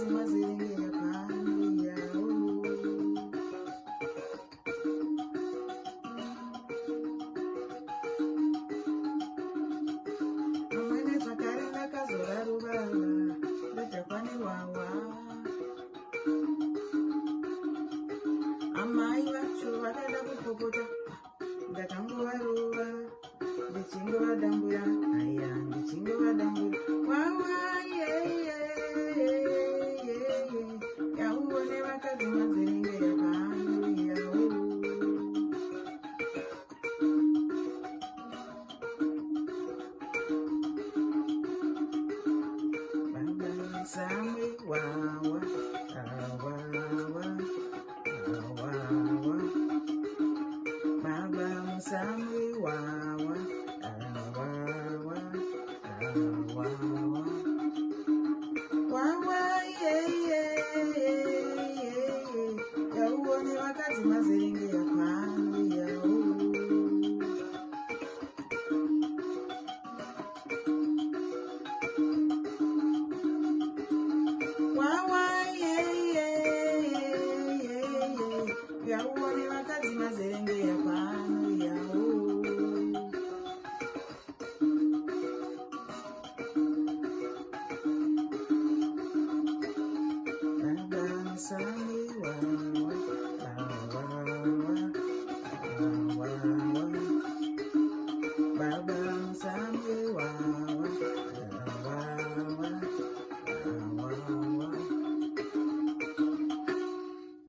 wakazi mazerenge yapani yao. Amwene zvakarinda kazora ruvava ndojakwani wawa. Amai vacho vakada kupopota ndakangovaruva ndichingovadambura aya ndichingovadambura wawa yauone vakadzi mazerenge yapani yao. Baba samwe wawa awawa awawa. Baba musamwe wawa awawa awawa. Wawa yauone vakadzi mazerenge yapani yao. Wawa yauone vakadzi mazerenge yapani yao. Baba musamwe wawa awawa awawa. Baba